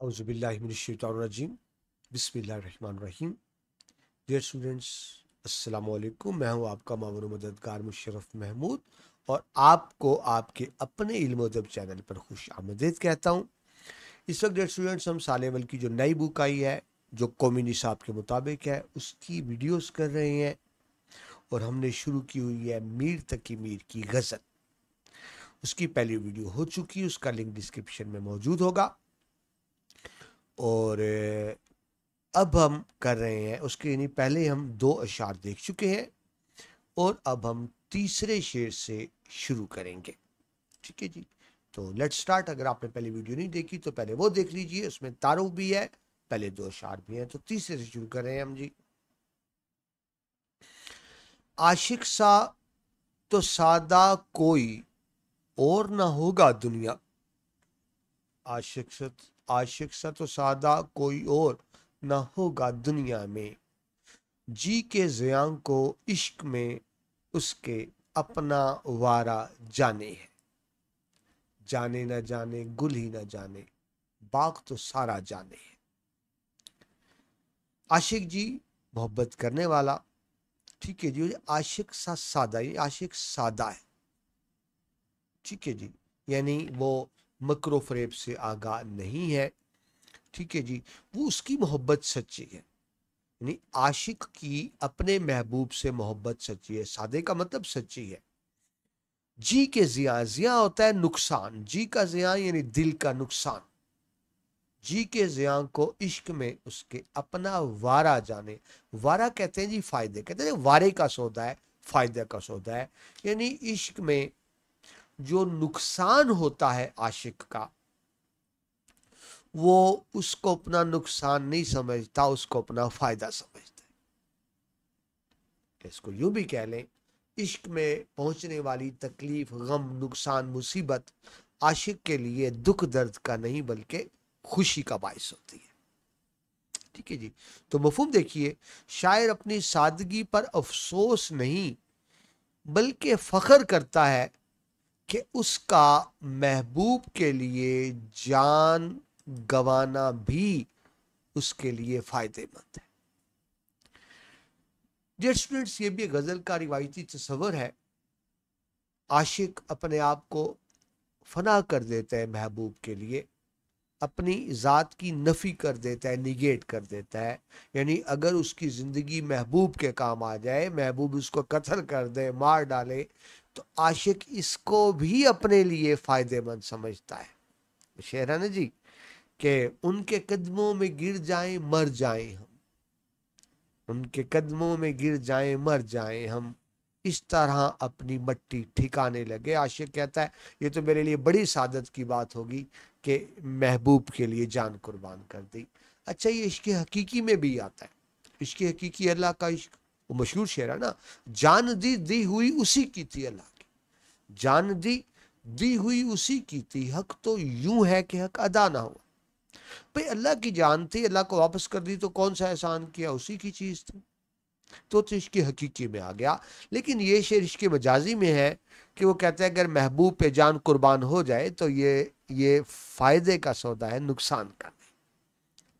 औज़ुबिल्लाहिमिनश्शैतानिर्रजीम बिस्मिल्लाहिर्रहमानिर्रहीम। Dear students, अस्सलाम वालेकुम। मैं हूं आपका मामून मददगार मुशर्रफ महमूद और आपको आपके अपने इल्म अदब चैनल पर खुश आमदीद कहता हूं। इस वक्त डियर स्टूडेंट्स हम सालेवल की जो नई बुक आई है, जो कौमी निसाब के मुताबिक है, उसकी वीडियोस कर रहे हैं और हमने शुरू की हुई है मीर तकी मीर की गज़ल। उसकी पहली वीडियो हो चुकी है, उसका लिंक डिस्क्रिप्शन में मौजूद होगा। और अब हम कर रहे हैं उसके यानी पहले हम 2 अशार देख चुके हैं और अब हम तीसरे शेर से शुरू करेंगे। ठीक है जी, तो लेट्स स्टार्ट। अगर आपने पहले वीडियो नहीं देखी तो पहले वो देख लीजिए, उसमें तारुफ भी है, पहले 2 अशार भी हैं। तो तीसरे से शुरू कर रहे हैं हम जी। आशिक सा तो सादा कोई और ना होगा दुनिया, आशिक सा तो सादा कोई और ना होगा दुनिया में, जी के ज़ियां को इश्क में उसके अपना वारा जाने है, जाने न जाने गुल ही न जाने बाग तो सारा जाने है। आशिक जी मोहब्बत करने वाला, ठीक है जी। आशिक सा सादा, ये आशिक सादा है, ठीक है जी, यानी वो मकरो फरेब से आगाह नहीं है, ठीक है जी। वो उसकी मोहब्बत सच्ची है, यानी आशिक की अपने महबूब से मोहब्बत सच्ची है। सादे का मतलब सच्ची है। जी के जिया, जिया होता है नुकसान, जी का जिया यानी दिल का नुकसान। जी के जिया को इश्क में उसके अपना वारा जाने, वारा कहते हैं जी फायदे, कहते हैं वारे का सौदा है, फायदे का सौदा है, यानी इश्क में जो नुकसान होता है आशिक का, वो उसको अपना नुकसान नहीं समझता, उसको अपना फायदा समझता है। इसको यूं भी कह लें, इश्क में पहुंचने वाली तकलीफ, गम, नुकसान, मुसीबत आशिक के लिए दुख दर्द का नहीं बल्कि खुशी का बायस होती है, ठीक है जी। तो मफहूम देखिए, शायर अपनी सादगी पर अफसोस नहीं बल्कि फख्र करता है कि उसका महबूब के लिए जान गंवाना भी उसके लिए फायदेमंद है। डियर स्टूडेंट्स, ये भी गजल का रिवायती तस्वर है। आशिक अपने आप को फना कर देता है महबूब के लिए, अपनी ज़ात की नफ़ी कर देता है, निगेट कर देता है। यानी अगर उसकी ज़िंदगी महबूब के काम आ जाए, महबूब उसको कत्ल कर दे, मार डाले, तो आशिक इसको भी अपने लिए फ़ायदेमंद समझता है। शेर है ना जी, कि उनके कदमों में गिर जाएं मर जाएं हम, उनके कदमों में गिर जाएं मर जाएं हम, इस तरह अपनी मट्टी ठिकाने लगे। आशिक कहता है ये तो मेरे लिए बड़ी सादत की बात होगी कि महबूब के लिए जान कुर्बान कर दी। अच्छा, ये इश्क हकीकी में भी आता है। इश्क हकीकी अल्लाह का इश्क, वो मशहूर शेर है ना, जान दी दी हुई उसी की थी अल्लाह की, जान दी दी हुई उसी की थी, हक तो यूं है कि हक अदा ना हुआ। भाई अल्लाह की जान थी, अल्लाह को वापस कर दी तो कौन सा एहसान किया, उसी की चीज थी। तो इश्क हकीकी में आ गया। लेकिन ये शेर इश्क मजाजी में है कि वो कहते हैं अगर महबूब पे जान कुर्बान हो जाए तो ये फायदे का सौदा है, नुकसान का नहीं,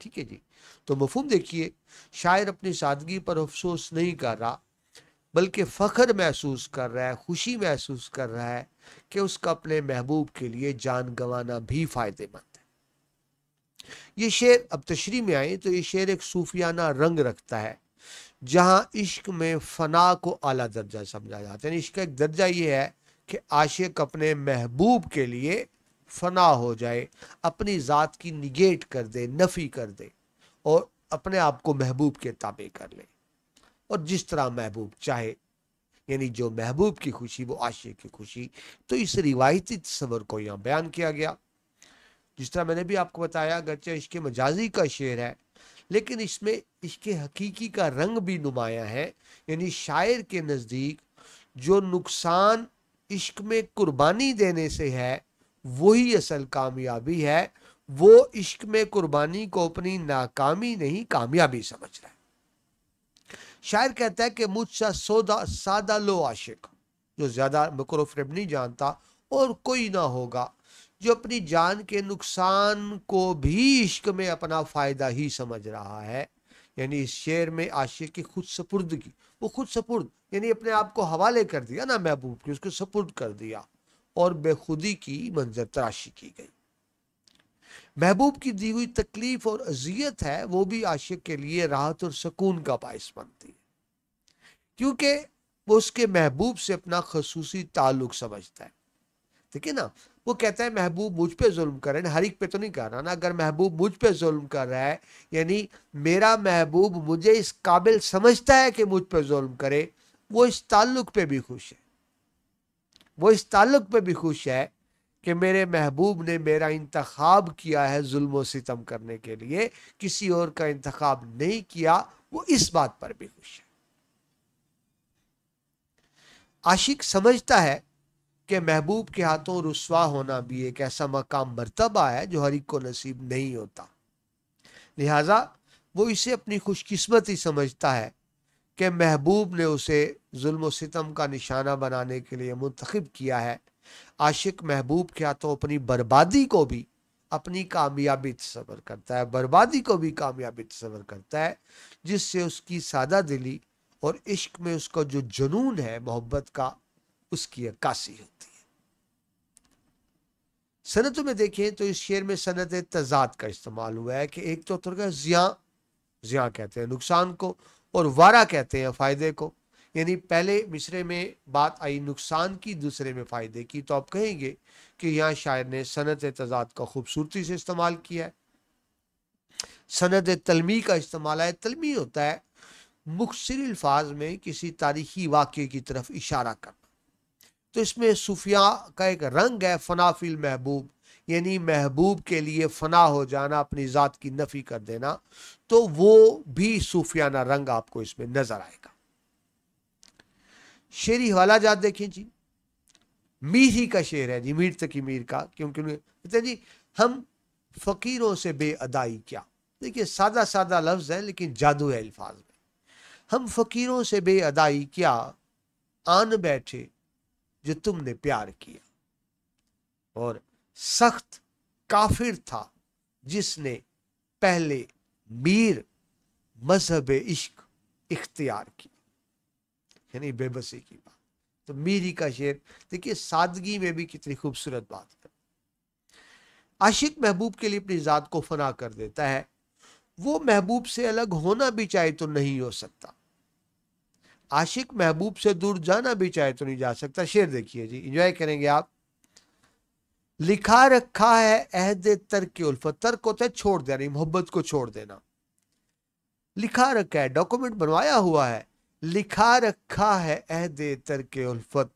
ठीक है जी। तो मफहूम देखिए, शायर अपनी सादगी पर अफसोस नहीं कर रहा बल्कि फ़ख्र महसूस कर रहा है, खुशी महसूस कर रहा है कि उसका अपने महबूब के लिए जान गंवाना भी फायदेमंद है। ये शेर, अब तशरीह में आए तो ये शेर एक सूफियाना रंग रखता है, जहां इश्क में फना को आला दर्जा समझा जाता है। इश्क का एक दर्जा ये है कि आशिक अपने महबूब के लिए फना हो जाए, अपनी ज़ात की निगेट कर दे, नफ़ी कर दे और अपने आप को महबूब के ताबे कर ले और जिस तरह महबूब चाहे, यानी जो महबूब की खुशी वो आशिक की खुशी। तो इस रिवायती तस्वर को यहाँ बयान किया गया। जिस तरह मैंने भी आपको बताया, अगरचे इश्क मजाजी का शेर है लेकिन इसमें इश्क हकीकी का रंग भी नुमाया है। यानी शायर के नज़दीक जो नुकसान इश्क में कुर्बानी देने से है वही असल कामयाबी है। वो इश्क में कुर्बानी को अपनी नाकामी नहीं कामयाबी समझ रहा है। शायर कहता है कि मुझसा सौदा सादा लो आशिक, जो ज्यादा मकरो फरेब नहीं जानता और कोई ना होगा जो अपनी जान के नुकसान को भी इश्क में अपना फायदा ही समझ रहा है। यानी इस शेर में आशिक की खुद सपुर्दगी, वो खुद सपुर्द यानी अपने आप को हवाले कर दिया ना महबूब की, उसको सपुर्द कर दिया और बेखुदी की मंजर तराशी की गई। महबूब की दी हुई तकलीफ और अजियत है वो भी आशिक के लिए राहत और सुकून का बाइस बनती है, क्योंकि वो उसके महबूब से अपना खसूसी ताल्लुक समझता है। ठीक है ना, वो कहता है महबूब मुझ पे जुल्म करे ना, हर एक पे तो नहीं कर रहा ना। अगर महबूब मुझ पे जुल्म कर रहा है यानी मेरा महबूब मुझे इस काबिल समझता है कि मुझ पे जुल्म करे, वो इस ताल्लुक पे भी खुश है। वो इस ताल्लुक पे भी खुश है कि मेरे महबूब ने मेरा इंतखाब किया है जुल्म और सितम करने के लिए, किसी और का इंतखाब नहीं किया। वो इस बात पर भी खुश है। आशिक समझता है कि महबूब के हाथों रुस्वा होना भी एक ऐसा मकाम मर्तबा है जो हर एक को नसीब नहीं होता। लिहाजा वो इसे अपनी खुशकिस्मती समझता है कि महबूब ने उसे जुल्म और सितम का निशाना बनाने के लिए मुंतखब किया है। आशिक महबूब के हाथों अपनी बर्बादी को भी अपनी कामयाबी तस्वर करता है, बर्बादी को भी कामयाबी तस्वर करता है, जिससे उसकी सादा दिली और इश्क में उसका जो जुनून है मोहब्बत का, उसकी अक्कासी होती है। सनतों में देखें तो इस शेर में सनत तजाद का इस्तेमाल हुआ है कि एक तो तुर्का जिया कहते हैं नुकसान को और वारा कहते हैं फायदे को। यानी पहले मिसरे में बात आई नुकसान की, दूसरे में फायदे की, तो आप कहेंगे कि यहाँ शायर ने सनत तजाद का खूबसूरती से इस्तेमाल किया है। सनत तलमी का इस्तेमाल है। तलमी होता है मुख्तसर अल्फाज में किसी तारीखी वाक़े की तरफ इशारा करना। तो इसमें सूफिया का एक रंग है फनाफिल महबूब, यानी महबूब के लिए फना हो जाना, अपनी ज़ात की नफ़ी कर देना। तो वो भी सूफियाना रंग आपको इसमें नजर आएगा। शेरी हवाला जात देखें जी, मीर ही का शेर है जी, मीर तकी मीर का, क्योंकि कहते जी हम फ़कीरों से बेअदाई क्या। देखिए सादा सादा लफ्ज़ है लेकिन जादू है अल्फाज में। हम फ़कीरों से बेअदाई क्या, आन बैठे जो तुमने प्यार किया। और सख्त काफिर था जिसने पहले मीर मजहब इश्क इख्तियार की, यानी बेबसी की बात। तो मीरी का शेर देखिए सादगी में भी कितनी खूबसूरत बात है। आशिक महबूब के लिए अपनी ज़ात को फना कर देता है। वो महबूब से अलग होना भी चाहे तो नहीं हो सकता, आशिक महबूब से दूर जाना भी चाहे तो नहीं जा सकता। शेर देखिए जी, एंजॉय करेंगे आप। लिखा रखा है अहद तर्क उल्फत, तर्क होता है छोड़ देना, मोहब्बत को छोड़ देना। लिखा रखा है, डॉक्यूमेंट बनवाया हुआ है, लिखा रखा है अहद तर्क उल्फत,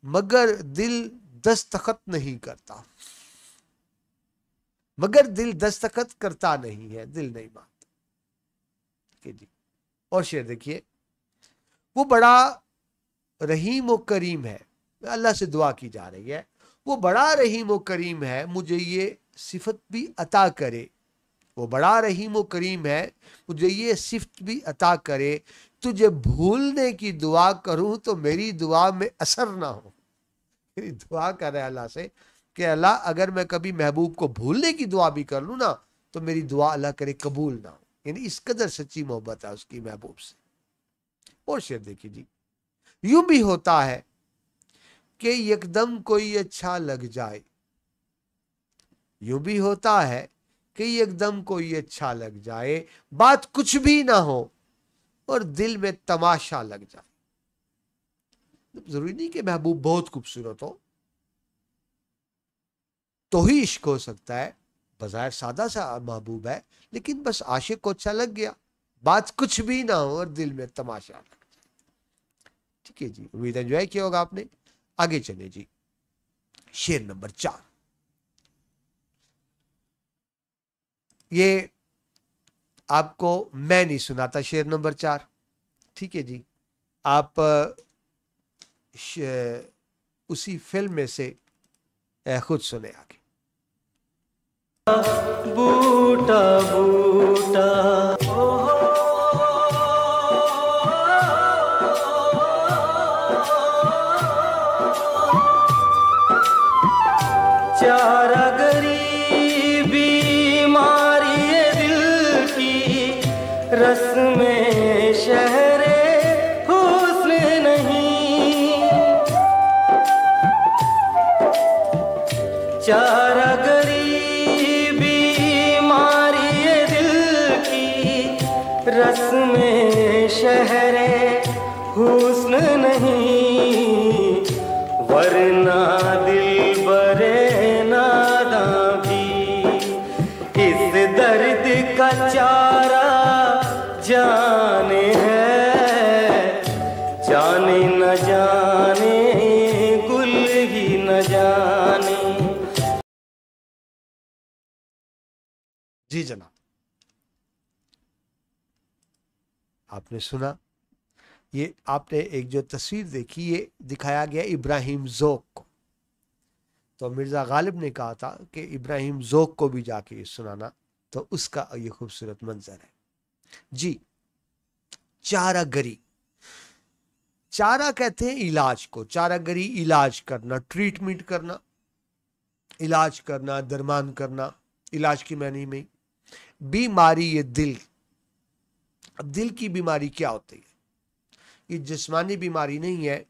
मगर दिल दस्तखत नहीं करता। मगर दिल दस्तखत करता नहीं है, दिल नहीं मानता। ठीक है जी। और शेर देखिए, वो बड़ा रहीम और करीम है, अल्लाह से दुआ की जा रही है, वो बड़ा रहीम और करीम है, मुझे ये सिफत भी अता करे। वो बड़ा रहीम और करीम है, मुझे ये सिफत भी अता करे। तुझे भूलने की दुआ करूं तो मेरी दुआ में असर ना हो। मेरी दुआ कर रहा है अल्लाह से कि अल्लाह अगर मैं कभी महबूब को भूलने की दुआ भी कर लूं ना तो मेरी दुआ अल्लाह करे कबूल ना हो। यानी इस कदर सच्ची मोहब्बत है उसकी महबूब से। और शेर देखिए जी, यूं भी होता है कि एकदम कोई अच्छा लग जाए, यूं भी होता है कि एकदम कोई अच्छा लग जाए, बात कुछ भी ना हो और दिल में तमाशा लग जाए। जरूरी नहीं कि महबूब बहुत खूबसूरत हो तो ही इश्क हो सकता है। बज़ाहिर सादा सा महबूब है लेकिन बस आशिक को अच्छा लग गया, बात कुछ भी ना हो और दिल में तमाशा लग जाए। ठीक है जी, उम्मीद एंजॉय किया होगा आपने। आगे चले जी, शेर नंबर 4। ये आपको मैं नहीं सुनाता शेर नंबर 4। ठीक है जी, आप उसी फिल्म में से खुद सुने आगे। बूटा बूटा चा रस्में शहरे हुस्न नहीं, चारा गरीबी बीमारी ये दिल की, रस्में शहरे हुस्न नहीं, वरना दिल बरे नादां भी इस दर्द का चारा जाने है, जाने न जाने गुल ही न जाने। जी जनाब, आपने सुना, ये आपने एक जो तस्वीर देखी, ये दिखाया गया इब्राहिम ज़ौक़ को। तो मिर्ज़ा गालिब ने कहा था कि इब्राहिम ज़ौक़ को भी जाके ये सुनाना, तो उसका ये खूबसूरत मंजर है। जी, चारागरी, चारा कहते हैं इलाज को, चारागरी इलाज करना, ट्रीटमेंट करना, इलाज करना, दरमान करना, इलाज की मानी में। बीमारी ये दिल, अब दिल की बीमारी क्या होती है? ये जिस्मानी बीमारी नहीं है,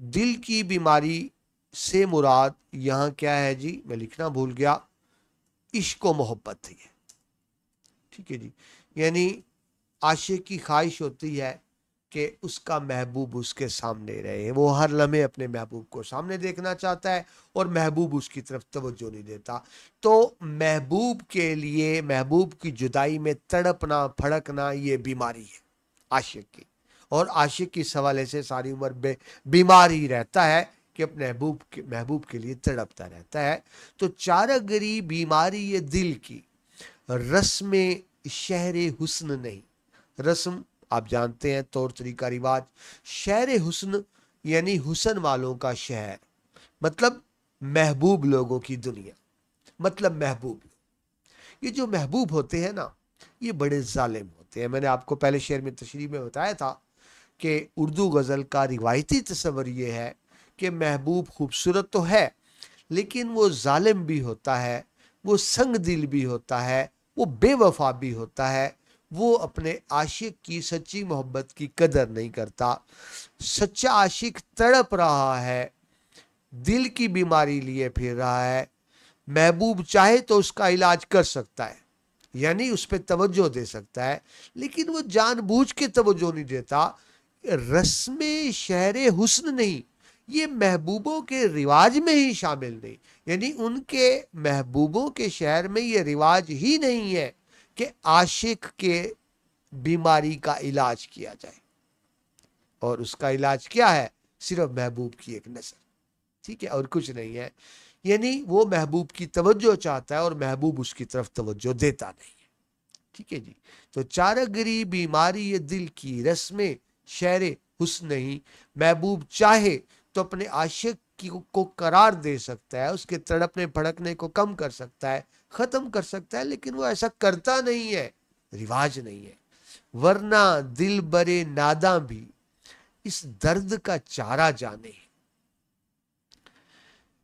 दिल की बीमारी से मुराद यहाँ क्या है जी, मैं लिखना भूल गया, इश्क व मोहब्बत है। ठीक है जी, यानी आशिक की ख्वाहिश होती है कि उसका महबूब उसके सामने रहे, वो हर लम्हे अपने महबूब को सामने देखना चाहता है और महबूब उसकी तरफ तवज्जो नहीं देता। तो महबूब के लिए, महबूब की जुदाई में तड़पना, फड़कना, ये बीमारी है आशिक की। और आशिक इस हवाले से सारी उम्र बीमार ही रहता है कि अपने महबूब के लिए तड़पता रहता है। तो चारागरी बीमारी ये दिल की, रस्म शहर हुस्न नहीं। रस्म आप जानते हैं, तौर तरीका, रिवाज। शहर हुस्न यानी हुस्न वालों का शहर, मतलब महबूब लोगों की दुनिया, मतलब महबूब। ये जो महबूब होते हैं ना, ये बड़े जालिम होते हैं। मैंने आपको पहले शेर में तशरीह में बताया था कि उर्दू गज़ल का रिवायती तस्वर ये है कि महबूब खूबसूरत तो है, लेकिन वो जालिम भी होता है, वो संग दिल भी होता है, वो बेवफा भी होता है, वो अपने आशिक की सच्ची मोहब्बत की कदर नहीं करता। सच्चा आशिक तड़प रहा है, दिल की बीमारी लिए फिर रहा है। महबूब चाहे तो उसका इलाज कर सकता है, यानी उस पर तवज्जो दे सकता है, लेकिन वो जानबूझ के तवज्जो नहीं देता। रस्म शहर हुस्न नहीं, ये महबूबों के रिवाज में ही शामिल नहीं, यानी उनके महबूबों के शहर में ये रिवाज ही नहीं है कि आशिक के बीमारी का इलाज किया जाए। और उसका इलाज क्या है? सिर्फ महबूब की एक नजर, ठीक है, और कुछ नहीं है। यानी वो महबूब की तवज्जो चाहता है और महबूब उसकी तरफ तवज्जो देता नहीं है। ठीक है जी। तो चारागरी बीमारी ये दिल की, रस्में शहरे हुस्न नहीं। महबूब चाहे तो अपने आशिक को करार दे सकता है, उसके तड़पने भड़कने को कम कर सकता है, खत्म कर सकता है, लेकिन वो ऐसा करता नहीं है, रिवाज नहीं है। वरना दिल बरे नादा भी इस दर्द का चारा जाने।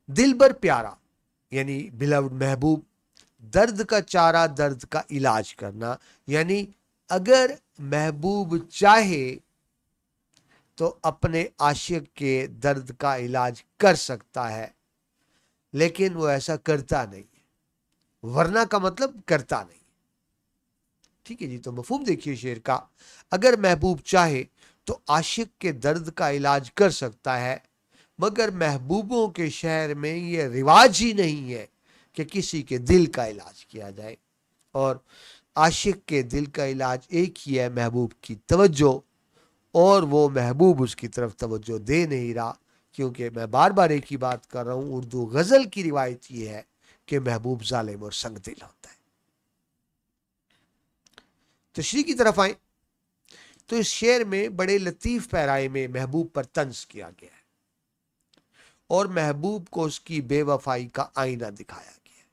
दिल बर प्यारा यानी बिलव्ड महबूब, दर्द का चारा, दर्द का इलाज करना, यानी अगर महबूब चाहे तो अपने आशिक के दर्द का इलाज कर सकता है, लेकिन वो ऐसा करता नहीं है। वरना का मतलब करता नहीं। ठीक है जी। तो मफहूम देखिए शेर का, अगर महबूब चाहे तो आशिक के दर्द का इलाज कर सकता है, मगर महबूबों के शहर में ये रिवाज ही नहीं है कि किसी के दिल का इलाज किया जाए। और आशिक के दिल का इलाज एक ही है, महबूब की तवज्जो, और वो महबूब उसकी तरफ तवज्जो दे नहीं रहा। क्योंकि मैं बार बार एक ही बात कर रहा हूँ, उर्दू गज़ल की रिवायत ये है कि महबूब जालिम और संग दिल होता है। तशरीह की तरफ आए तो इस शेर में बड़े लतीफ़ पैराए में महबूब पर तंज किया गया है और महबूब को उसकी बेवफाई का आईना दिखाया गया है।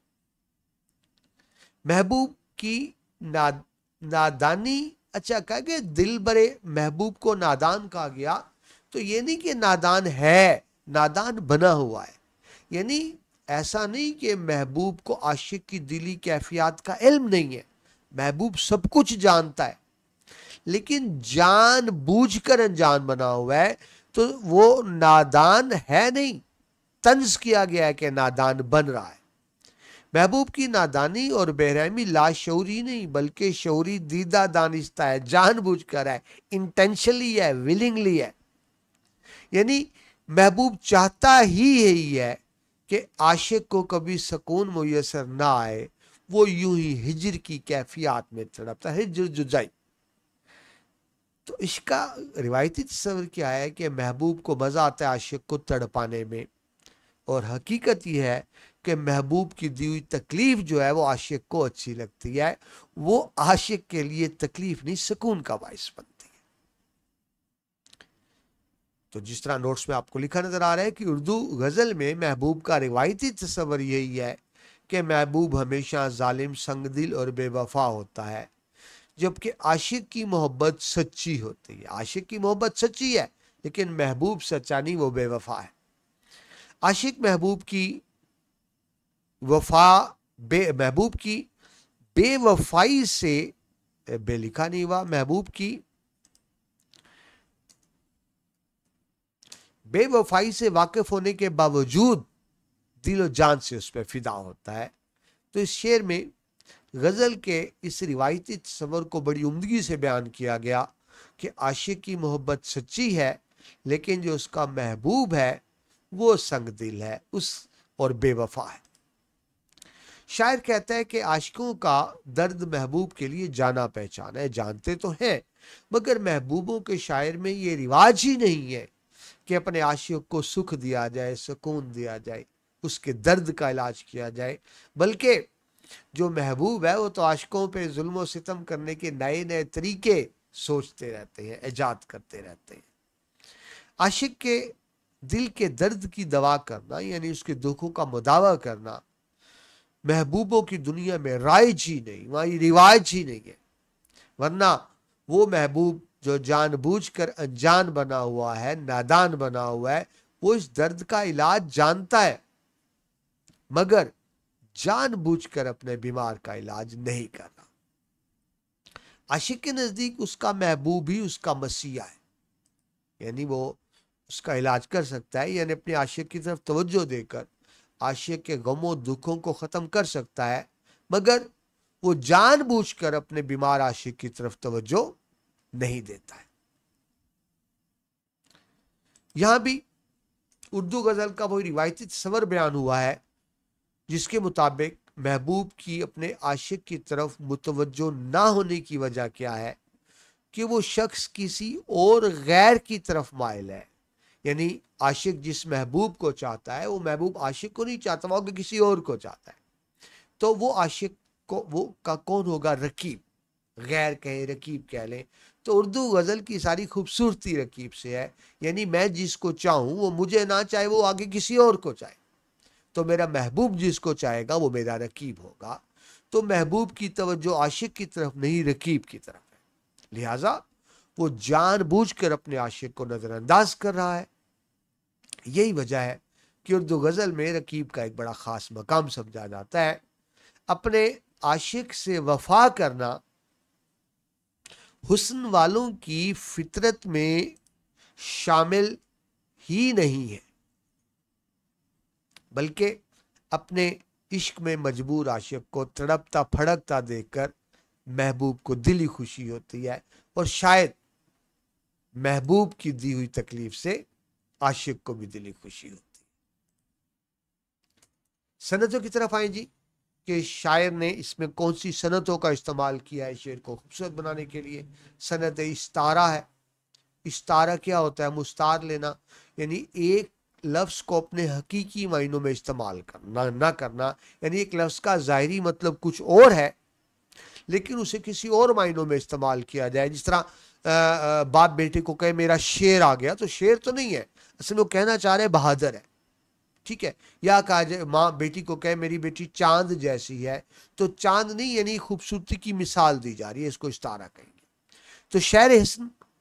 महबूब की नादानी, अच्छा कहा गया दिल बरे महबूब को नादान कहा गया, तो ये नहीं कि नादान है, नादान बना हुआ है। यानी ऐसा नहीं कि महबूब को आशिक की दिली कैफियत का इल्म नहीं है, महबूब सब कुछ जानता है, लेकिन जान बूझ कर अनजान बना हुआ है, तो वो नादान है नहीं, तंज किया गया है कि नादान बन रहा है। महबूब की नादानी और बेरहमी लाशऊरी नहीं बल्कि शऊरी दीदा दानिस्ता है, जानबूझकर है, इंटेंशनली है, विलिंगली है। यानी महबूब चाहता ही है कि आशिक को कभी सुकून मुयसर ना आए, वो यूं ही हिजर की कैफियत में तड़पता है, हिजर जुदाई। तो इसका रिवायती तस्वर क्या है कि महबूब को मजा आता है आशिक को तड़पाने में, और हकीकत यह है कि महबूब की दी हुई तकलीफ जो है वो आशिक को अच्छी लगती है, वो आशिक के लिए तकलीफ नहीं सुकून का बाइस बनती है। तो जिस तरह नोट्स में आपको लिखा नजर आ रहा है कि उर्दू गजल में महबूब का रिवायती तस्वर यही है कि महबूब हमेशा जालिम, संगदिल और बेवफा होता है, जबकि आशिक की मोहब्बत सच्ची होती है। आशिक की मोहब्बत सच्ची है लेकिन महबूब सच्चा नहीं, वो बेवफा है। आशिक महबूब की महबूब की बेवफाई से बेलिखा नहीं हुआ, महबूब की बेवफाई से वाकिफ होने के बावजूद दिलो जान से उस पर फिदा होता है। तो इस शेर में गजल के इस रिवायती तस्वर को बड़ी उम्दगी से बयान किया गया कि आशिक की मोहब्बत सच्ची है लेकिन जो उसका महबूब है वो संग दिल है उस और बेवफा है। शायर कहता है कि आशिकों का दर्द महबूब के लिए जाना पहचाना है, जानते तो हैं मगर महबूबों के शायर में ये रिवाज ही नहीं है कि अपने आशिक को सुख दिया जाए, सुकून दिया जाए, उसके दर्द का इलाज किया जाए, बल्कि जो महबूब है वो तो आशिकों पे जुल्म सितम करने के नए नए तरीके सोचते रहते हैं, इजाद करते रहते हैं। आशिक के दिल के दर्द की दवा करना यानी उसके दुखों का मुदावा करना महबूबों की दुनिया में राइज ही नहीं, वहां ये रिवाज ही नहीं है। वरना वो महबूब जो जानबूझकर अनजान बना हुआ है, नादान बना हुआ है, वो इस दर्द का इलाज जानता है मगर जानबूझकर अपने बीमार का इलाज नहीं कर रहा। आशिक के नजदीक उसका महबूब ही उसका मसीहा है, यानी वो उसका इलाज कर सकता है, यानी अपने आशिक की तरफ तवज्जो देकर आशिक के गमों दुखों को खत्म कर सकता है, मगर वो जानबूझकर अपने बीमार आशिक की तरफ तवज्जो नहीं देता है। यहां भी उर्दू गजल का वही रिवायती तस्वर बयान हुआ है जिसके मुताबिक महबूब की अपने आशिक की तरफ मुतवज्जो ना होने की वजह क्या है कि वो शख्स किसी और गैर की तरफ माइल है। यानी आशिक जिस महबूब को चाहता है वो महबूब आशिक को नहीं चाहता, वो किसी और को चाहता है। तो वो आशिक को वो का कौन होगा? रकीब, गैर कहें रकीब कह लें। तो उर्दू गजल की सारी खूबसूरती रकीब से है, यानी मैं जिसको चाहूं वो मुझे ना चाहे, वो आगे किसी और को चाहे, तो मेरा महबूब जिसको चाहेगा वो मेरा रकीब होगा। तो महबूब की तवज्जो आशिक की तरफ नहीं रकीब की तरफ है, लिहाजा वो जानबूझकर अपने आशिक को नजरअंदाज कर रहा है। यही वजह है कि उर्दू गजल में रकीब का एक बड़ा खास मकाम समझा जाता है। अपने आशिक से वफा करना हुस्न वालों की फितरत में शामिल ही नहीं है, बल्कि अपने इश्क में मजबूर आशिक को तड़पता फड़कता देखकर महबूब को दिली खुशी होती है, और शायद महबूब की दी हुई तकलीफ से आशिक को भी दिली खुशी होती है। सनतों की तरफ आए जी कि शायर ने इसमें कौन सी सनतों का इस्तेमाल किया है शेर को खूबसूरत बनाने के लिए। सनत इस्तारा है। इस्तारा क्या होता है? मुस्तार लेना, यानी एक लफ्ज़ को अपने हकीकी मायनों में इस्तेमाल करना ना करना, यानी एक लफ्ज़ का ज़ाहिरी मतलब कुछ और है लेकिन उसे किसी और मायनों में इस्तेमाल किया जाए। जिस तरह बाप बेटे को कहे मेरा शेर आ गया, तो शेर तो नहीं है, असल में वो कहना चाह रहे बहादुर है, ठीक है। या कहा जाए माँ बेटी को कहे मेरी बेटी चांद जैसी है, तो चांद नहीं, यानी खूबसूरती की मिसाल दी जा रही है, इसको इस्तारा कहेंगे। तो शेर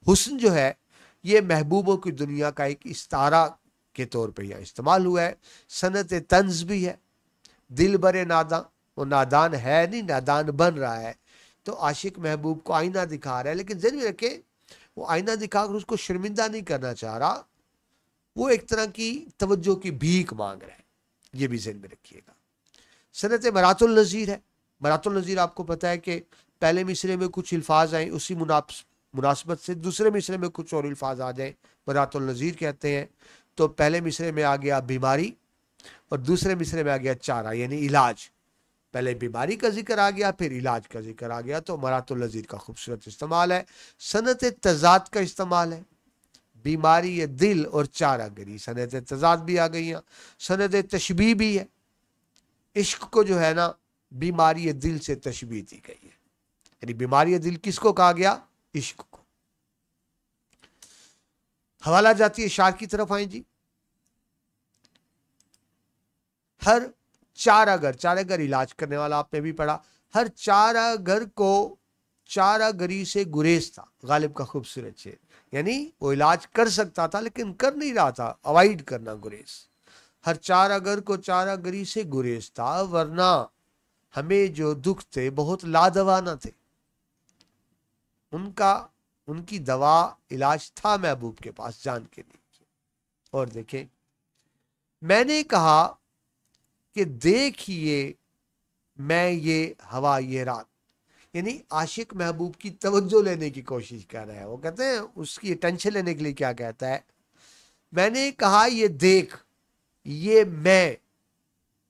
हुस्न जो है ये महबूबों की दुनिया का एक इस्तारा के तौर पे यह इस्तेमाल हुआ है। सनत तंज भी है। दिल बरे नादान, वो नादान है नहीं, नादान बन रहा है, तो आशिक महबूब को आईना दिखा रहा है, लेकिन ज़हन में रखे वो आईना दिखाकर उसको शर्मिंदा नहीं करना चाह रहा, वो एक तरह की तवज्जो की भीख मांग रहा है, ये भी ज़हन में रखिएगा। सनत मरातुल नज़ीर है। मरातुल नज़ीर आपको पता है कि पहले मिसरे में कुछ अल्फाज आए, उसी मुनासबत से दूसरे मिसरे में कुछ और अल्फाज आ जाए, मरातुल नज़ीर कहते हैं। तो पहले मिसरे में आ गया बीमारी और दूसरे मिसरे में आ गया चारा यानी इलाज। पहले बीमारी का जिक्र आ गया, फिर इलाज का जिक्र आ गया, तो मरातुल नज़ीर का खूबसूरत इस्तेमाल है। सनत तज़ाद का इस्तेमाल है, बीमारी है दिल और चारा गरी, सनत तज़ाद भी आ गई हैं। सनत तशबीह भी है, इश्क को जो है ना बीमारी दिल से तशबीह दी गई है, यानी बीमारी दिल किसको कहा गया? इश्क को। हवाला जाती है शार की तरफ, आए जी। हर चारागर इलाज करने वाला आपने भी पढ़ा, हर चारागर को चारागरी से गुरेज था। गालिब का खूबसूरत शेर, यानी वो इलाज कर सकता था लेकिन कर नहीं रहा था, अवॉइड करना, गुरेज। हर चारागर को चारागरी से गुरेज था, वरना हमें जो दुख थे बहुत लादवा न थे। उनकी दवा इलाज था महबूब के पास जान के लिए। और देखें, मैंने कहा कि देखिए मैं ये हवा ये रात, यानी आशिक महबूब की तवज्जो लेने की कोशिश कर रहा है। वो कहते हैं उसकी अटेंशन लेने के लिए क्या कहता है, मैंने कहा ये देख, ये मैं,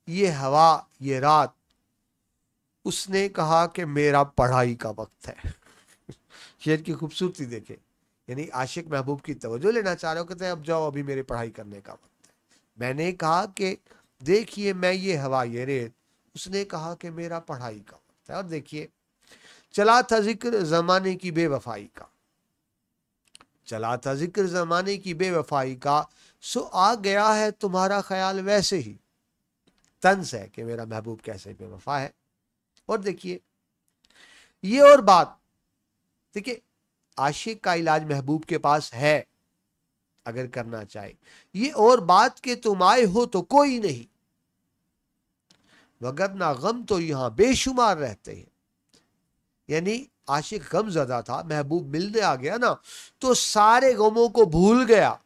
ये हवा ये रात। उसने कहा कि मेरा पढ़ाई का वक्त है। शेर की खूबसूरती देखे, यानी आशिक महबूब की तवज्जो लेना चाह रहे हो, कहते हैं अब जाओ, अभी मेरे पढ़ाई करने का वक्त है। मैंने कहा कि देखिए मैं ये हवा ये रेत, उसने कहा कि मेरा पढ़ाई का वक्त है। और देखिए, चला था जिक्र जमाने की बेवफाई का, चला था जिक्र जमाने की बेवफाई का, सो आ गया है तुम्हारा ख्याल वैसे ही। तंज है कि मेरा महबूब कैसे बेवफा है। और देखिए ये और बात, देखिए आशिक का इलाज महबूब के पास है अगर करना चाहे। ये और बात के तुम आए हो तो कोई नहीं, वगरना गम तो यहां बेशुमार रहते हैं। यानी आशिक गम ज़दा था, महबूब मिलने आ गया ना तो सारे गमों को भूल गया।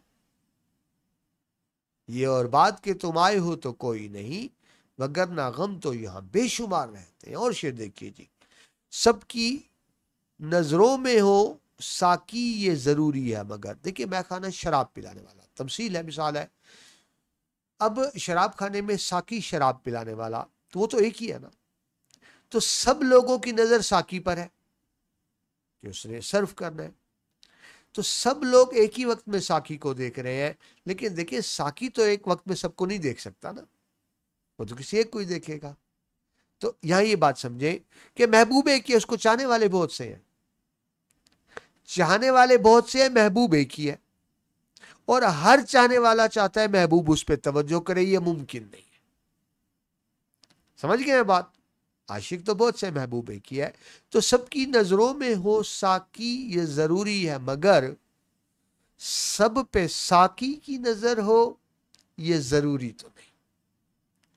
ये और बात के तुम आए हो तो कोई नहीं, वगरना गम तो यहां बेशुमार रहते हैं। और शेर देखिए जी, सबकी नजरों में हो साकी ये जरूरी है मगर। देखिए मैं खाना शराब पिलाने वाला, तमसील है, मिसाल है। अब शराब खाने में साकी शराब पिलाने वाला, तो वो तो एक ही है ना। तो सब लोगों की नजर साकी पर है कि उसने सर्व करना है, तो सब लोग एक ही वक्त में साकी को देख रहे हैं। लेकिन देखिए साकी तो एक वक्त में सबको नहीं देख सकता ना, वो तो किसी एक को ही देखेगा। तो यहां ये बात समझे कि महबूब एक ही है, उसको चाहने वाले बहुत से हैं, चाहने वाले बहुत से हैं, महबूब एक ही है। और हर चाहने वाला चाहता है महबूब उस पर तवज्जो करे, ये मुमकिन नहीं है। समझ गए बात? आशिक तो बहुत से, महबूब एक ही है। तो सबकी नजरों में हो साकी ये जरूरी है मगर सब पे साकी की नजर हो ये जरूरी तो नहीं।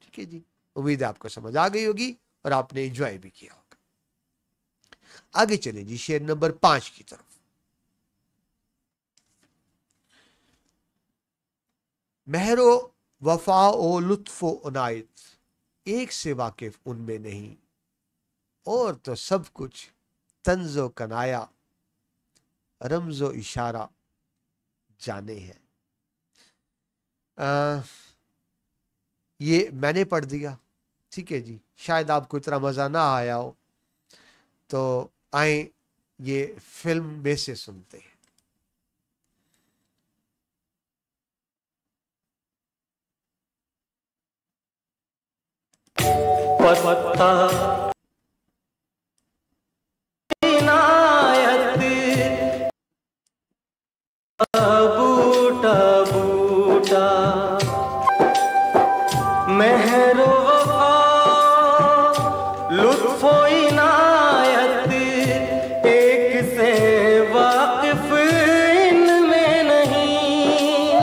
ठीक है जी, उम्मीद है आपको समझ आ गई होगी और आपने एंजॉय भी किया होगा। आगे चलें जी शेर नंबर 5 की तरफ। महरो वफा ओ लुत्फो उनायत, एक से वाकिफ उनमें नहीं, और तो सब कुछ तंजो कनाया, रमजो इशारा जाने हैं। ये मैंने पढ़ दिया, ठीक है जी। शायद आपको इतना मज़ा ना आया हो, तो आए ये फिल्म में से सुनते हैं। पत्ता इनायत, बूटा बूटा महरो वफा लुत्फो इनायत, एक से वाकिफ इनमें नहीं।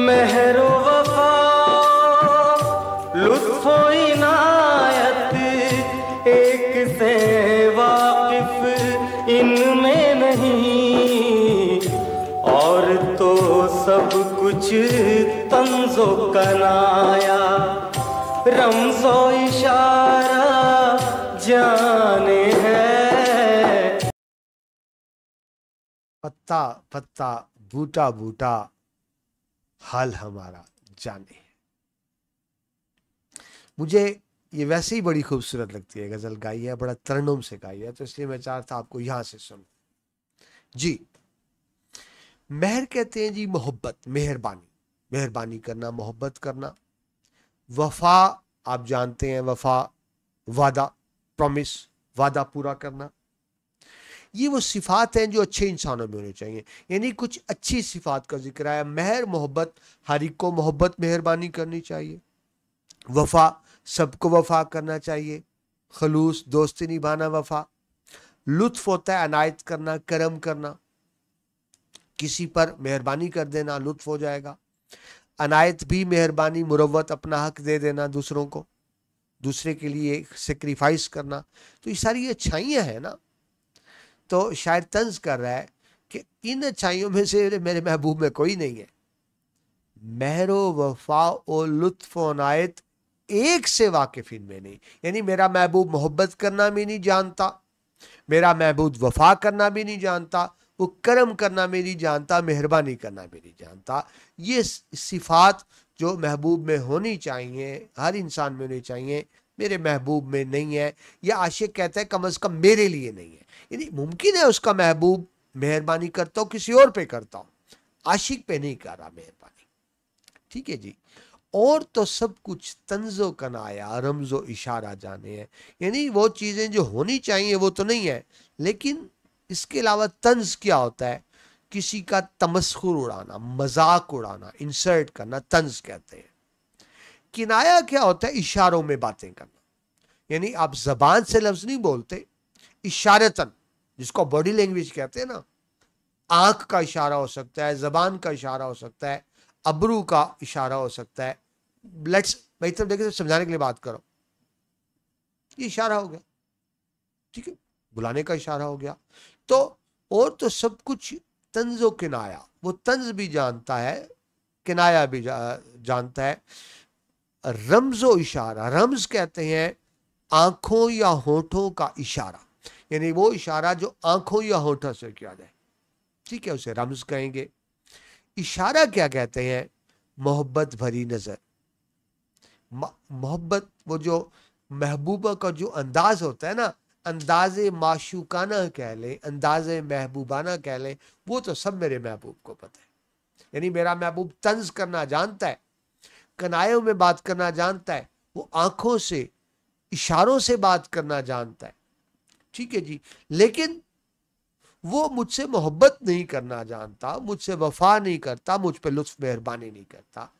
महरो वफा लुत्फो इनायत, से वाकिफ इनमें नहीं, और तो सब कुछ तंज़ो कनाया, रमज़ो इशारा जाने है। पत्ता पत्ता बूटा बूटा हाल हमारा जाने है। मुझे ये वैसे ही बड़ी खूबसूरत लगती है, गजल गाई है, बड़ा तरन्नुम से गाई है, तो इसलिए मैं चाहता आपको यहां से सुनो जी। मेहर कहते हैं जी मोहब्बत, मेहरबानी, मेहरबानी करना, मोहब्बत करना। वफा आप जानते हैं, वफा वादा, प्रॉमिस, वादा पूरा करना। ये वो सिफात हैं जो अच्छे इंसानों में होनी चाहिए, यानी कुछ अच्छी सिफात का जिक्र है। मेहर, मोहब्बत, हर एक को मोहब्बत मेहरबानी करनी चाहिए। वफा, सबको वफा करना चाहिए। खलूस, दोस्ती निभाना, वफा। लुत्फ होता है अनायत करना, करम करना, किसी पर मेहरबानी कर देना, लुत्फ हो जाएगा। अनायत भी मेहरबानी, मुरव्वत, अपना हक दे देना दूसरों को, दूसरे के लिए सेक्रीफाइस करना। तो ये सारी अच्छाइयाँ हैं ना। तो शायद तंज कर रहा है कि इन अच्छाइयों में से मेरे महबूब में कोई नहीं है। महरो वफा और लुत्फ अनायत एक से वाकिफ इनमें नहीं, यानी मेरा महबूब मोहब्बत करना भी नहीं जानता, मेरा महबूब वफा करना भी नहीं जानता, वो करम करना भी नहीं जानता, मेहरबानी करना भी नहीं जानता। ये सिफात जो महबूब में होनी चाहिए, हर इंसान में होनी चाहिए, मेरे महबूब में नहीं है। या आशिक कहता है कम अज कम मेरे लिए नहीं है, यानी मुमकिन है उसका महबूब मेहरबानी करता हो, किसी और पे करता हो, आशिक पे नहीं कर रहा मेहरबानी। ठीक है जी। और तो सब कुछ तंजो कनाया, रमजो इशारा जाने है, यानी वो चीजें जो होनी चाहिए वो तो नहीं है, लेकिन इसके अलावा तंज क्या होता है? किसी का तमस्खुर उड़ाना, मजाक उड़ाना, इंसल्ट करना, तंज कहते हैं। किनाया क्या होता है? इशारों में बातें करना, यानी आप जबान से लफ्ज नहीं बोलते, इशारतन, जिसको बॉडी लैंग्वेज कहते हैं ना, आंख का इशारा हो सकता है, जबान का इशारा हो सकता है, अबरू का इशारा हो सकता है। लेट्स भाई तब देखे समझाने के लिए बात करो, ये इशारा हो गया, ठीक है, बुलाने का इशारा हो गया। तो और तो सब कुछ तंजो किनाया, वो तंज भी जानता है, किनाया भी जानता है। रमजो इशारा, रमज कहते हैं आंखों या होठों का इशारा, यानी वो इशारा जो आंखों या होठों से किया जाए, ठीक है, उसे रमज कहेंगे। इशारा क्या कहते हैं? मोहब्बत भरी नजर, मोहब्बत, वो जो महबूबा का जो अंदाज होता है ना, अंदाज़े माशूकाना कह लें, अंदाज़े महबूबाना कह लें, वो तो सब मेरे महबूब को पता है। यानी मेरा महबूब तंज करना जानता है, कनायों में बात करना जानता है, वो आंखों से, इशारों से बात करना जानता है, ठीक है जी। लेकिन वो मुझसे मोहब्बत नहीं करना जानता, मुझसे वफा नहीं करता, मुझ पर लुत्फ मेहरबानी नहीं करता।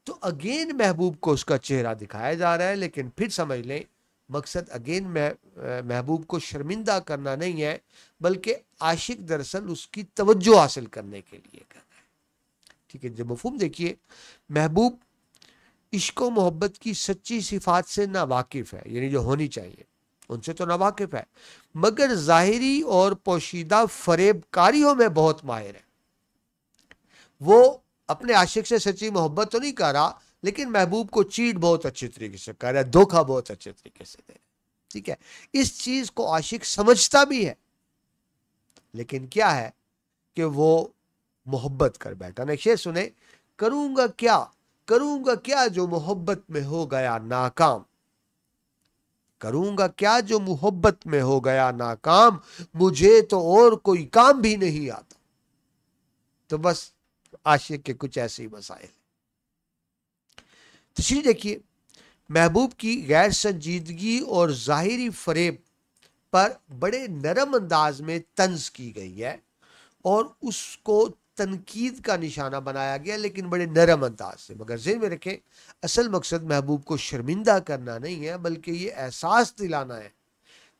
तो अगेन महबूब को उसका चेहरा दिखाया जा रहा है, लेकिन फिर समझ लें मकसद अगेन महबूब को शर्मिंदा करना नहीं है, बल्कि आशिक दरअसल उसकी तवज्जो हासिल करने के लिए कर रहा है। ठीक है, जब मफहूम देखिए, महबूब इश्क व मोहब्बत की सच्ची सिफात से ना वाकिफ है, यानी जो होनी चाहिए उनसे तो ना वाकिफ है, मगर जाहिरी और पोशीदा फरेबकारियों में बहुत माहिर है। वो अपने आशिक से सच्ची मोहब्बत तो नहीं कर रहा, लेकिन महबूब को चीट बहुत अच्छी तरीके से कर रहा है, धोखा बहुत अच्छे तरीके से दे रहा है। ठीक है, इस चीज को आशिक समझता भी है, लेकिन क्या है कि वो मोहब्बत कर बैठा। ना शेर सुने, करूंगा क्या जो मोहब्बत में हो गया नाकाम, करूंगा क्या जो मोहब्बत में हो गया नाकाम, मुझे तो और कोई काम भी नहीं आता। तो बस आशिक के कुछ ऐसे ही मसाइल। तशरीह देखिए, महबूब की गैर संजीदगी और जाहिरी फरेब पर बड़े नरम अंदाज में तंज की गई है और उसको तनकीद का निशाना बनाया गया, लेकिन बड़े नरम अंदाज से। मगर ज़हन में रखें, असल मकसद महबूब को शर्मिंदा करना नहीं है, बल्कि ये एहसास दिलाना है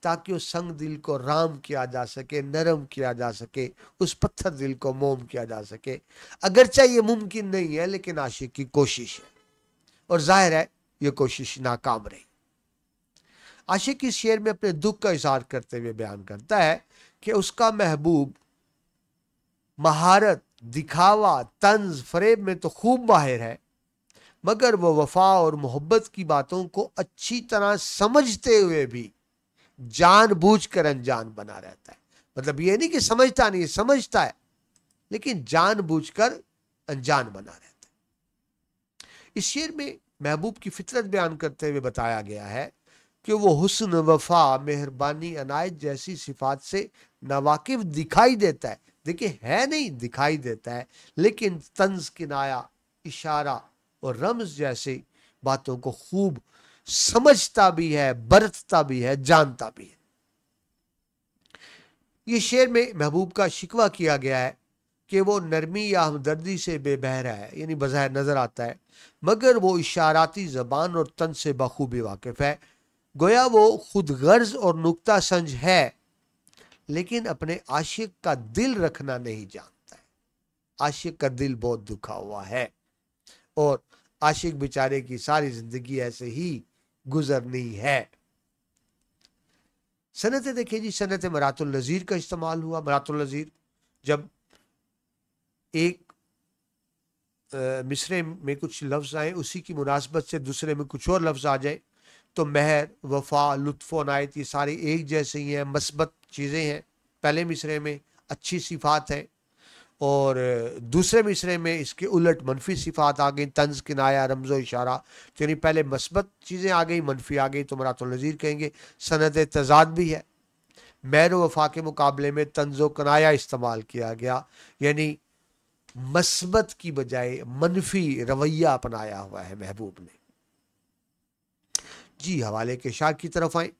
ताकि उस संग दिल को राम किया जा सके, नरम किया जा सके, उस पत्थर दिल को मोम किया जा सके। अगरचे ये मुमकिन नहीं है, लेकिन आशिक की कोशिश है, और जाहिर है ये कोशिश नाकाम रही। आशिक इस शेर में अपने दुख का इजहार करते हुए बयान करता है कि उसका महबूब महारत, दिखावा, तंज, फरेब में तो खूब माहिर है, मगर वो वफा और मोहब्बत की बातों को अच्छी तरह समझते हुए भी जानबूझकर अनजान बना रहता है। मतलब ये नहीं कि समझता नहीं, समझता है, लेकिन जानबूझकर अनजान बना रहता है। इस शेर में महबूब की फितरत बयान करते हुए बताया गया है कि वो हुस्न, वफा, मेहरबानी, अनायत जैसी सिफात से नावाकिफ दिखाई देता है। देखिए, है नहीं, दिखाई देता है, लेकिन तंज, किनाया, इशारा और रमज जैसे बातों को खूब समझता भी है, बरतता भी है, जानता भी है। ये शेर में महबूब का शिकवा किया गया है कि वो नरमी या हमदर्दी से बेबहरा है, यानी बज़ाहिर नजर आता है, मगर वो इशाराती ज़बान और तंज से बखूबी वाकिफ है। गोया वो खुद गर्ज और नुक्ता संज है, लेकिन अपने आशिक का दिल रखना नहीं जानता है। आशिक का दिल बहुत दुखा हुआ है और आशिक बेचारे की सारी जिंदगी ऐसे ही गुजरनी है। सनत देखिए जी, सनत मरातुल नज़ीर का इस्तेमाल हुआ। मरातुल नज़ीर जब एक मिसरे में कुछ लफ्ज़ आए, उसी की मुनासबत से दूसरे में कुछ और लफ्ज़ आ जाए, तो महर, वफा, लुत्फ़, अनायत, ये सारी एक जैसे ही हैं, मस्बत चीज़ें हैं। पहले मिसरे में अच्छी सिफात है और दूसरे मिसरे में इसके उलट मनफी सिफात आ गई, तंज, किनाया, रमज़ो, इशारा। तो यानी पहले मस्बत चीज़ें आ गई, मनफी आ गई, तो मरातुल नज़ीर कहेंगे। सनत तज़ाद भी है, महर वफा के मुकाबले में तंज़ो कनाया इस्तेमाल किया गया, यानी मस्बत की बजाय मनफी रवैया अपनाया हुआ है महबूब ने। जी, हवाले के शार की तरफ आए।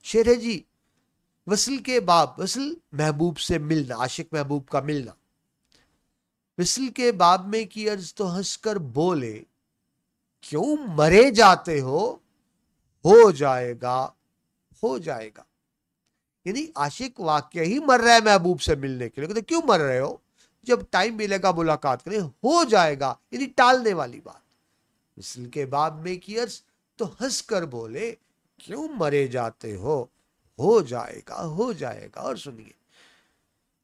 शेर है जी, वसल के बाब, वसल महबूब से मिलना, आशिक महबूब का मिलना। वसल के बाब में की अर्ज तो हंसकर बोले, क्यों मरे जाते हो जाएगा, हो जाएगा। यानी आशिक वाकई ही मर रहा है महबूब से मिलने के लिए। कहते क्यों मर रहे हो, जब टाइम मिलेगा मुलाकात करें, हो जाएगा, यानी टालने वाली बात। वसल के बाब में की अर्ज तो हंसकर बोले, क्यों मरे जाते हो जाएगा, हो जाएगा। और सुनिए,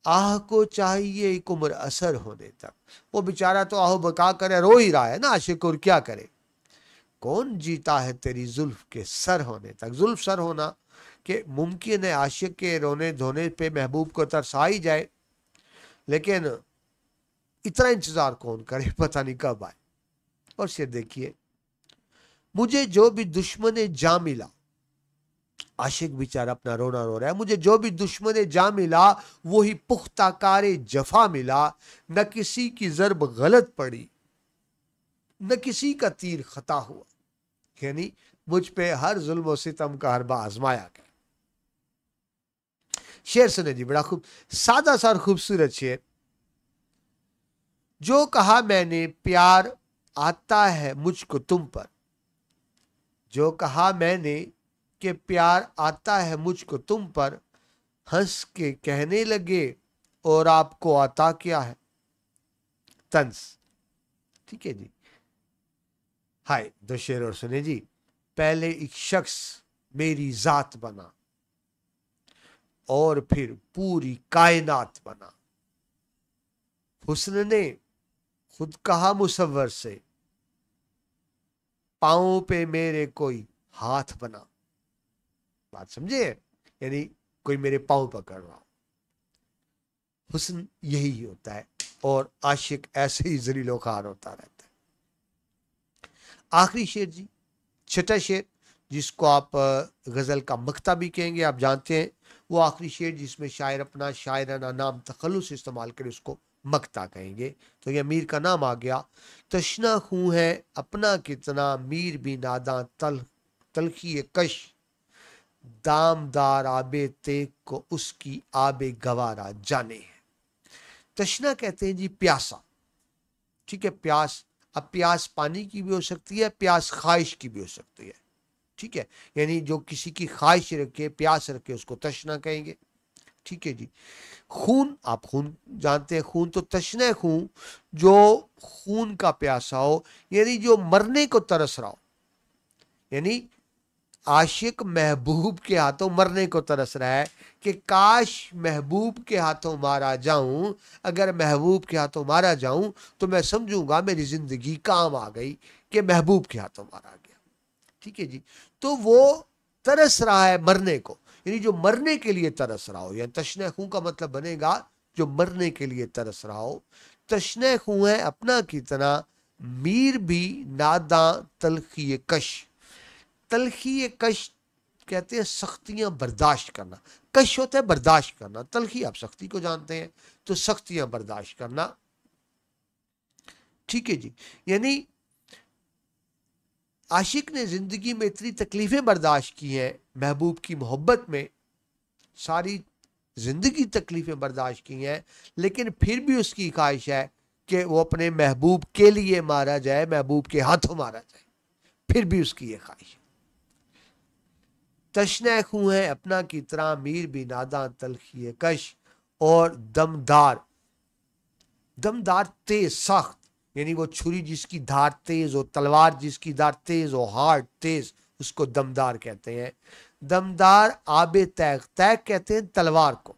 आह को चाहिए एक उम्र असर होने तक। वो बेचारा तो आहो बका करे, रो ही रहा है ना आशिक, और क्या करे। कौन जीता है तेरी जुल्फ के सर होने तक। जुल्फ सर होना कि मुमकिन है आशिक के रोने धोने पे महबूब को तरस आ ही जाए, लेकिन इतना इंतजार कौन करे, पता नहीं कब आए। और शेर देखिए, मुझे जो भी दुश्मन जा मिला, आशिक बेचारा अपना रोना रो रहा है, मुझे जो भी दुश्मन जा मिला वही पुख्ता कारे जफा मिला। न किसी की ज़रब गलत पड़ी, न किसी का तीर खता हुआ। यानी मुझ पे हर जुल्म और सितम का हरबा आजमाया गया। शेर सुने जी, बड़ा खूब सादा सा और खूबसूरत शेर। जो कहा मैंने प्यार आता है मुझको तुम पर, जो कहा मैंने कि प्यार आता है मुझको तुम पर, हंस के कहने लगे और आपको आता क्या है। तंज, ठीक है जी। हाय, दो शेर और सुने जी। पहले एक शख्स मेरी जात बना और फिर पूरी कायनात बना। हुस्न ने खुद कहा मुसव्वर से, पांव पे मेरे कोई हाथ बना। बात समझे, यानी कोई मेरे पांव पकड़ रहा हो। हुस्न यही होता है और आशिक ऐसे ही जलीलो खार होता रहता है। आखिरी शेर जी, छठा शेर, जिसको आप गजल का मक्ता भी कहेंगे, आप जानते हैं, वो आखिरी शेर जिसमें शायर अपना शायराना नाम तखल्लुस इस्तेमाल करे उसको मक्ता कहेंगे। तो ये मीर का नाम आ गया। तशना खूं है अपना कितना, मीर भी नादा तलखी कश, दामदार आबे तेग को उसकी आबे गवारा जाने है। तशना कहते हैं जी प्यासा, ठीक है, प्यास। अब प्यास पानी की भी हो सकती है, प्यास ख्वाहिश की भी हो सकती है, ठीक है, यानी जो किसी की ख्वाहिश रखे, प्यास रखे, उसको तशना कहेंगे, ठीक है जी। खून, आप खून जानते हैं, खून तो तशना खून, जो खून का प्यासा हो, यानी जो मरने को तरस रहा हो। यानी आशिक महबूब के हाथों मरने को तरस रहा है कि काश महबूब के हाथों मारा जाऊं, अगर महबूब के हाथों मारा जाऊं तो मैं समझूंगा मेरी जिंदगी काम आ गई कि महबूब के हाथों मारा गया। ठीक है जी। तो वो तरस रहा है मरने को, यानी जो मरने के लिए तरस रहा हो, यानी तशने खूं का मतलब बनेगा जो मरने के लिए तरस रहा हो। तशने खूं है अपना कितना, मीर भी नादा तलखी कश। तलखी कश कहते हैं सख्तियां बर्दाश्त करना। कश होता है बर्दाश्त करना, तलखी आप सख्ती को जानते हैं, तो सख्तियां बर्दाश्त करना। ठीक है जी। यानी आशिक ने जिंदगी में इतनी तकलीफें बर्दाश्त की हैं महबूब की मोहब्बत में, सारी जिंदगी तकलीफें बर्दाश्त की हैं, लेकिन फिर भी उसकी ख्वाहिश है कि वो अपने महबूब के लिए मारा जाए, महबूब के हाथों मारा जाए, फिर भी उसकी ये ख्वाहिश है। तशने खूं है अपना की तरह, मीर भी नादा तलखी कश। और दमदार, दमदार तेज सख्त, यानी वो छुरी जिसकी धार तेज हो, तलवार जिसकी धार तेज हो, हार्ड तेज, उसको दमदार कहते हैं। दमदार आबे तैग, तैग कहते हैं तलवार को,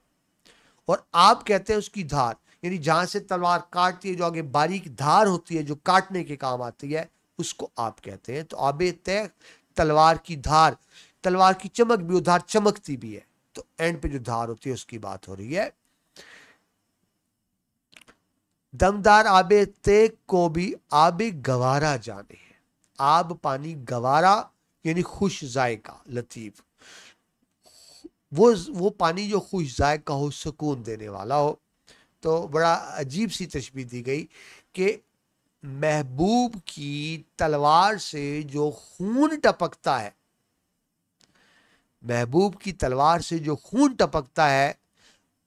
और आब कहते हैं उसकी धार, यानी जहां से तलवार काटती है, जो आगे बारीक धार होती है जो काटने के काम आती है, उसको आप कहते हैं। तो आबे तैग तलवार की धार, तलवार की चमक भी, वो धार चमकती भी है, तो एंड पे जो धार होती है उसकी बात हो रही है। दमदार आबे तेग को भी आबे गवारा जाने है। आब पानी, गवारा यानी खुश जायका, लतीफ, वो पानी जो खुश जायका हो, सुकून देने वाला हो। तो बड़ा अजीब सी तशबीह दी गई कि महबूब की तलवार से जो खून टपकता है, महबूब की तलवार से जो खून टपकता है,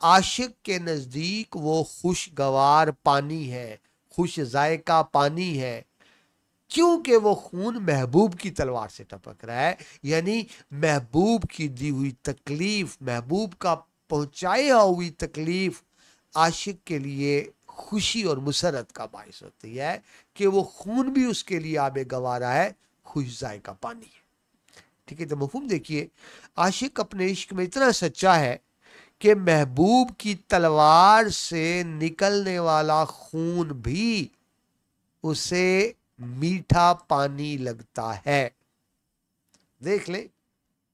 आशिक के नजदीक वो खुशगवार पानी है, खुश जायका पानी है, क्योंकि वो खून महबूब की तलवार से टपक रहा है। यानी महबूब की दी हुई तकलीफ, महबूब का पहुंचाया हुई तकलीफ आशिक के लिए खुशी और मुसरत का बायस होती है कि वो खून भी उसके लिए आबे गवारा है, खुश जायका पानी है। ठीक है। तो मफहूम देखिए, आशिक अपने इश्क में इतना सच्चा है कि महबूब की तलवार से निकलने वाला खून भी उसे मीठा पानी लगता है। देख ले,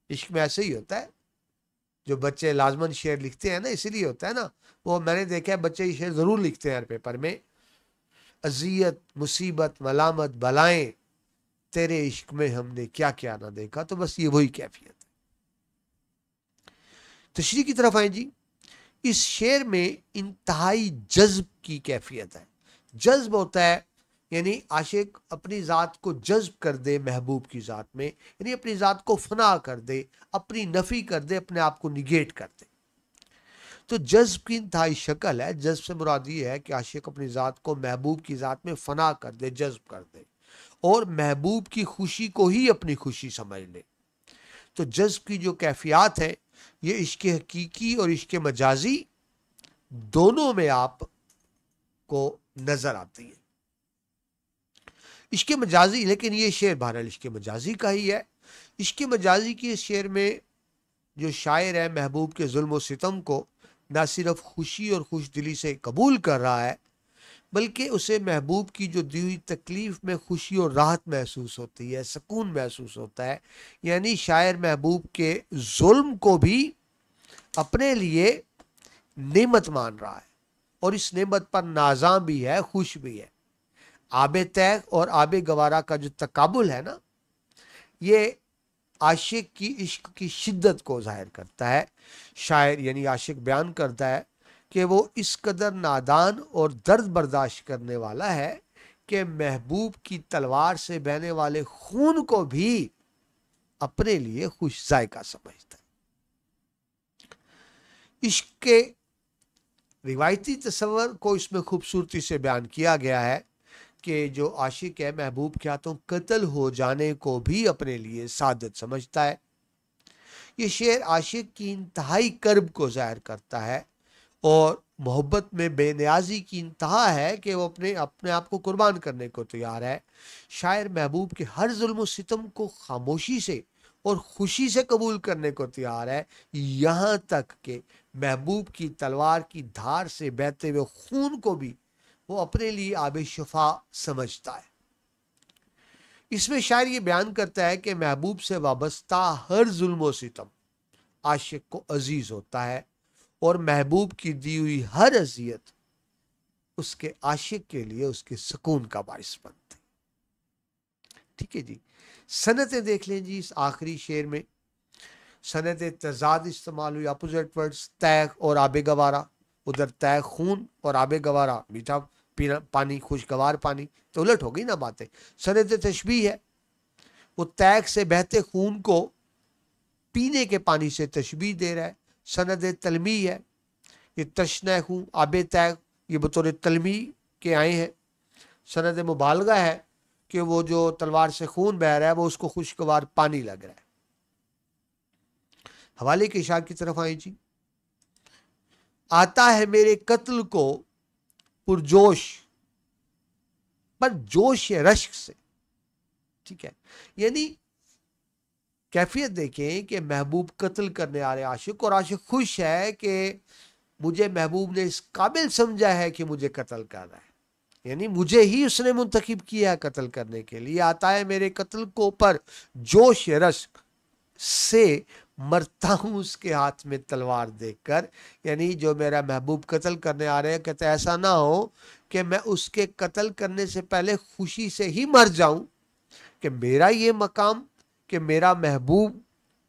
इश्क में ऐसे ही होता है। जो बच्चे लाजमन शेर लिखते हैं ना, इसीलिए होता है ना, वो मैंने देखा है बच्चे ये शेर जरूर लिखते हैं हर पेपर में, अजियत मुसीबत मलामत बलाएं तेरे इश्क में हमने क्या क्या ना देखा। तो बस ये वही कैफियत है। तशरीह की तरफ आए जी। इस शेर में इंतहाई जज्ब की कैफियत है। जज्ब होता है यानी आशिक अपनी ज़ात को जज्ब कर दे महबूब की ज़ात में, यानी अपनी ज़ात को फना कर दे, अपनी नफ़ी कर दे, अपने आप को निगेट कर दे। तो जज्ब की इंतहाई शक्ल है। जज्ब से मुराद ये है कि आशिक अपनी ज़ात को महबूब की ज़ात में फना कर दे, जज्ब कर दे, और महबूब की खुशी को ही अपनी खुशी समझ ले। तो जज्ब की जो कैफियत है, ये इश्क हकीकी और इश्क मजाजी दोनों में आप को नजर आती है। इश्क मजाजी, लेकिन ये शेर बहरहाल इश्क मजाजी का ही है। इश्क मजाजी के शेर में जो शायर है महबूब के जुल्म और सितम को ना सिर्फ खुशी और खुश दिली से कबूल कर रहा है, बल्कि उसे महबूब की जो दी हुई तकलीफ में खुशी और राहत महसूस होती है, सुकून महसूस होता है। यानी शायर महबूब के जुल्म को भी अपने लिए नेमत मान रहा है, और इस नेमत पर नाज़ा भी है, खुश भी है। आबे तैग और आबे गवारा का जो तकाबुल है ना, ये आशिक की इश्क की शिद्दत को जाहिर करता है। शायर यानी आशिक बयान करता है कि वो इस कदर नादान और दर्द बर्दाश्त करने वाला है कि महबूब की तलवार से बहने वाले खून को भी अपने लिए खुश जायका समझता है। इश्क के रिवायती तस्वर को इसमें खूबसूरती से बयान किया गया है कि जो आशिक है महबूब के हाथों कत्ल हो जाने को भी अपने लिए सादत समझता है। ये शेर आशिक की इंतहाई कर्ब को जाहिर करता है और मोहब्बत में बेनियाजी की इंतहा है कि वो अपने आप को कुर्बान करने को तैयार है। शायर महबूब के हर जुल्म सितम को खामोशी से اور خوشی سے قبول کرنے کو تیار ہے، یہاں تک کہ محبوب کی تلوار کی دھار سے بہتے ہوئے خون کو بھی وہ اپنے لیے آب شفا سمجھتا ہے۔ اس میں شاعر یہ بیان کرتا ہے کہ محبوب سے وابستہ ہر ظلم و ستم عاشق کو عزیز ہوتا ہے، اور محبوب کی دی ہوئی ہر اذیت اس کے عاشق کے لیے اس کے سکون کا باعث بنتی۔ ٹھیک ہے جی، سنتیں دیکھ لیں جی اس آخری شعر میں۔ سنت تضاد استعمال ہوئی، اپوزٹ ورڈز، تیغ اور آب گوارا۔ ادھر تیغ خون اور آب گوارا میٹھا پانی، خوشگوار پانی، تو الٹ ہو گئی نا باتیں۔ سنت تشبیہ ہے، وہ تیغ سے بہتے خون کو پینے کے پانی سے تشبیہ دے رہا ہے۔ سند تلمی ہے، یہ تشنہ خون آب تیغ یہ بطور تلمی کے آئے ہیں۔ سند مبالغہ ہے کہ وہ جو تلوار سے خون بہ رہا ہے وہ اس کو خوشگوار پانی لگ رہا ہے۔ حوالے کے اشعار کی طرف آئیں جی۔ آتا ہے میرے قتل کو پرجوش، پر جوش رشک سے۔ ٹھیک ہے، یعنی کیفیت دیکھیں کہ محبوب قتل کرنے آ رہے عاشق، اور عاشق خوش ہے کہ مجھے محبوب نے اس قابل سمجھا ہے کہ مجھے قتل کر رہا ہے، یعنی مجھے ہی اس نے منتخب کیا ہے قتل کرنے کے لیے۔ آتا ہے میرے قتل کو پر جوش رشک سے، مرتا ہوں اس کے ہاتھ میں تلوار دیکھ کر۔ یعنی جو میرا محبوب قتل کرنے آ رہے ہیں، کہتے ایسا نہ ہو کہ میں اس کے قتل کرنے سے پہلے خوشی سے ہی مر جاؤں، کہ میرا یہ مقام کہ میرا محبوب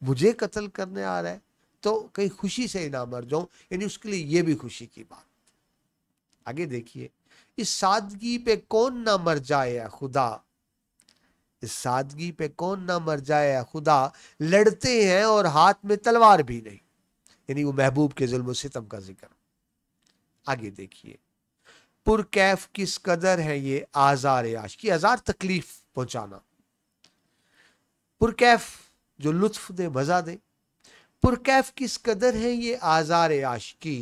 مجھے قتل کرنے آ رہا ہے تو کہیں خوشی سے ہی نہ مر جاؤں، یعنی اس کے لیے یہ بھی خوشی کی بات۔ آگے دیکھیے، اس سادگی پہ کون نہ مر جائے خدا، اس سادگی پہ کون نہ مر جائے خدا، لڑتے ہیں اور ہاتھ میں تلوار بھی نہیں، یعنی وہ محبوب کے ظلم و ستم کا ذکر۔ آگے دیکھیے، پرکیف کس قدر ہے یہ آزار عاشقی، آزار تکلیف پہنچانا، پرکیف جو لطف دے مزہ دے، پرکیف کس قدر ہے یہ آزار عاشقی،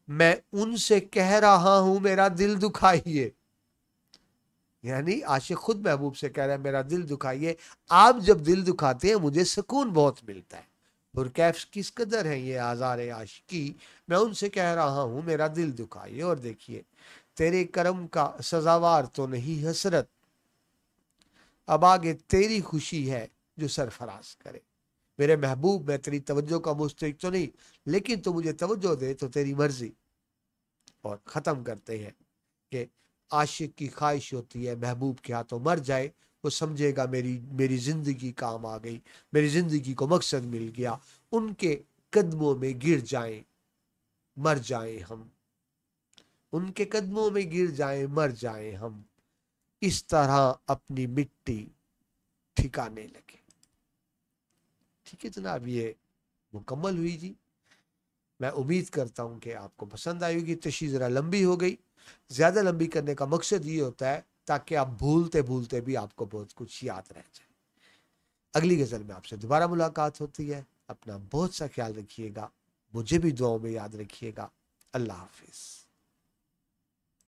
میں ان سے کہہ رہا ہوں میرا دل دکھائیے۔ یعنی عاشق خود محبوب سے کہہ رہا ہے میرا دل دکھائیے، آپ جب دل دکھاتے ہیں مجھے سکون بہت ملتا ہے۔ پرکیف کس قدر ہے یہ آزار عاشقی، میں ان سے کہہ رہا ہوں میرا دل دکھائیے۔ اور دیکھیے، تیرے کرم کا سزاوار تو نہیں حسرت، اب آگے تیری خوشی ہے جو سرفراز کرے۔ میرے محبوب، میں تیری توجہ کا مستحق تو نہیں، لیکن تو مجھے توجہ دے تو تیری مرضی۔ اور ختم کرتے ہیں کہ عاشق کی خواہش ہوتی ہے محبوب کے ہاتھوں مر جائے، وہ سمجھے گا میری زندگی کام آ گئی، میری زندگی کو مقصد مل گیا، ان کے قدموں میں گر جائیں مر جائیں ہم، ان کے قدموں میں گر جائیں مر جائیں ہم، اس طرح اپنی مٹی ٹھکانے لگے۔ ٹھیک ہے جناب، یہ مکمل ہوئی جی۔ میں امید کرتا ہوں کہ آپ کو پسند آئی ہوگی۔ تشریح ذرا لمبی ہو گئی، زیادہ لمبی کرنے کا مقصد یہ ہوتا ہے تاکہ آپ بھولتے بھولتے بھی آپ کو بہت کچھ یاد رہ جائے۔ اگلی غزل میں آپ سے دوبارہ ملاقات ہوتی ہے، اپنا بہت سا خیال رکھیے گا، مجھے بھی دعاؤں میں یاد رکھیے گا۔ اللہ حافظ۔